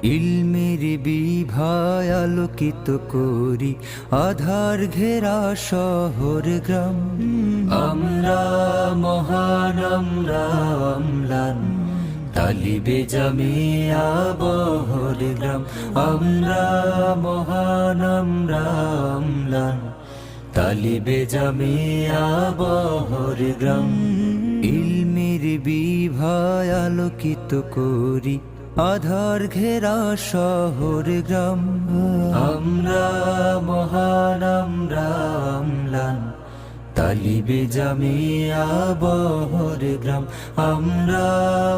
ইলমের বিভায় আলোকিত করি আধার ঘেরা শহর গ্রাম। আমরা মহান, আমরা অম্লান, তালিবে জামিয়া বহর গ্রাম। আমরা মহান, আমরা অম্লান, তালিবে জামিয়া বহর গ্রাম। ইলমের বিভায় আলোকিত করি আধার ঘেরা শহর গ্রাম। আমরা মহান, আমরা অম্লান, তালিবে জামিয়া বহর গ্রাম। আমরা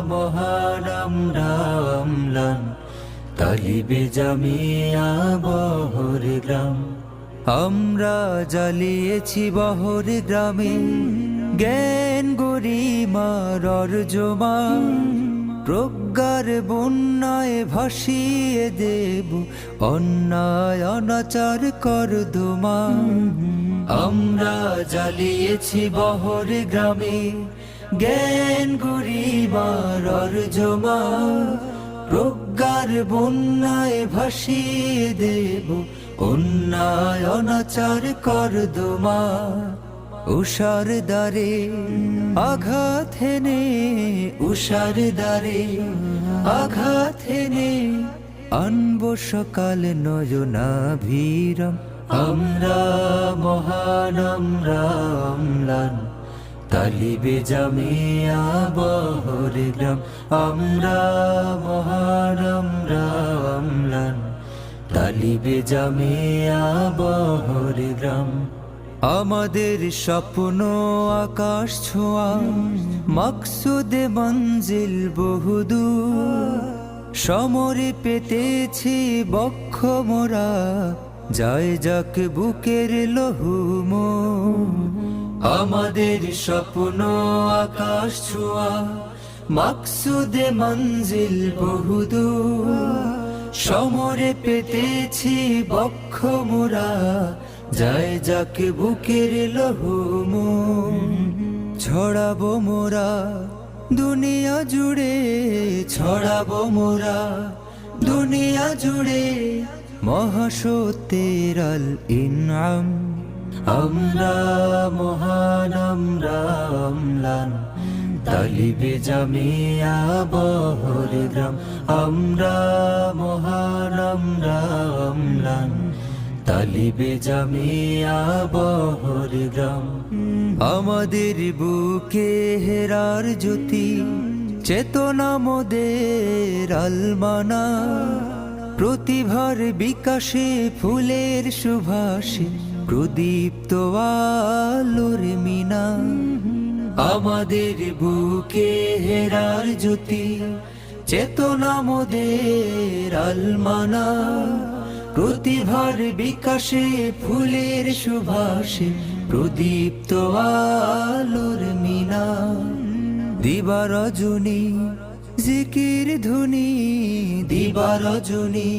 মহান, আমরা অম্লান, তালিবে জামিয়া বহর গ্রাম। আমরা জ্বালিয়েছি বহর গ্রামে জ্ঞান গরিমার অর্জমা। প্রজ্ঞার বন্যায় ভাসিয়ে দেব অন্যায় অনাচার কর্দমা। আমরা জ্বালিয়েছি বহর গ্রামে জ্ঞান গরিমার অর্জমা। প্রজ্ঞার বন্যায় ভাসিয়ে দেব অন্যায় অনাচার কর্দমা। উষার দ্বারে আঘাত হেনে, উষার দ্বারে আঘাত হেনে আনব সকাল নয়নাভিরাম। আমরা মহান, আমরা অম্লান, তালিবে জামিয়া বহর গ্রাম। আমরা মহান, আমরা অম্লান, তালিবে জামিয়া বহর গ্রাম। আমাদের স্বপ্ন আকাশ ছোঁয়া, মাকসুদে মঞ্জিল বহুদূর। সমরে পেতেছি বক্ষ মোরা, যায় যাক বুকের লহুম। আমাদের স্বপ্ন আকাশ ছোঁয়া, মাকসুদে মঞ্জিল বহুদূর। সমরে পেতেছি বক্ষ মোরা, যায় যাক বুকের লহুম। ছড়াবো মোরা দুনিয়া জুড়ে, ছড়াবো মোরা দুনিয়া জুড়ে মহাসত্যের আল ইনআম। আমরা মহান, আমরা অম্লান, তালিবে জামিয়া বহর গ্রাম। আমরা মহান, আমরা অম্লান, তালিবে জামিয়া বহর গ্রাম। আমাদের বুকে হেরার জ্যোতি, চেতনা মোদের আলমানা। প্রতিভার বিকাশে ফুলের সুভাষে প্রদীপ্ত আলোর মিনা। আমাদের বুকে হেরার জ্যোতি, চেতনা মোদের আলমানা। প্রতিভার বিকাশে ফুলের সুভাষে প্রদীপ্ত আলোর মিনা। দিবা রজনী জিকির ধ্বনি, দিবা রজনী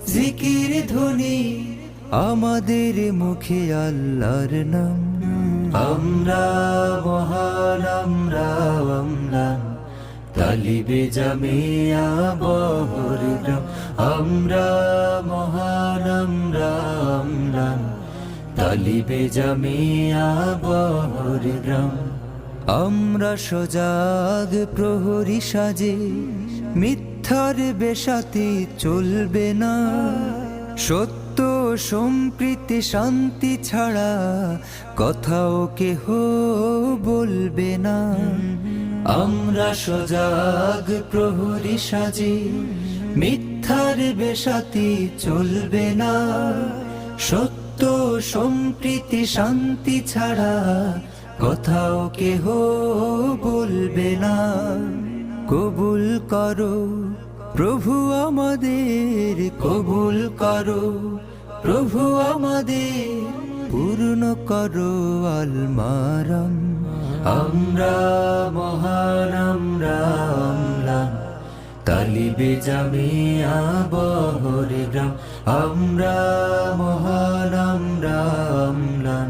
জিকির ধ্বনি, আমাদের মুখে আল্লাহর নাম। আমরা মহান, আমরা অম্লান, তালিবে জামিয়া বহর গ্রাম। আমরা মহান, আমরা অম্লান, তালিবে জামিয়া বহর গ্রাম। আমরা সজাগ প্রহরী সাজে, মিথ্যার বেশাতি চলবে না। সত্য সম্প্রীতি শান্তি ছাড়া কথাও কেহ বলবে না। আমরা সজাগ প্রহরী সাজে, মিথ্যার বেশাতি চলবে না। সত্য সম্প্রীতি শান্তি ছাড়া কথাও কেহ বলবে না। কবুল করো প্রভু আমাদের, কবুল করো প্রভু আমাদের, পূর্ণ করো আল মারাম। আমরা মহান, আমরা অম্লান, তালিবে জামিয়া বহর গ্রাম। আমরা মহান, আমরা অম্লান,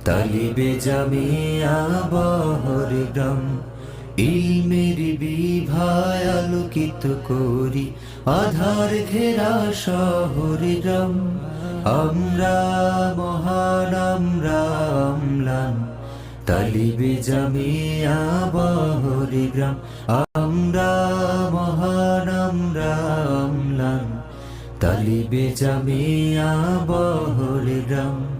তালিবে জামিয়া বহর গ্রাম। ইলমের বিভায় আলোকিত করি আধার ঘেরা শহর গ্রাম। আমরা মহান আমরা অম্লান তালিবে জামিয়া বহর গ্রাম। আমরা মহান আমরা অম্লান তালিবে জামিয়া বহর গ্রাম।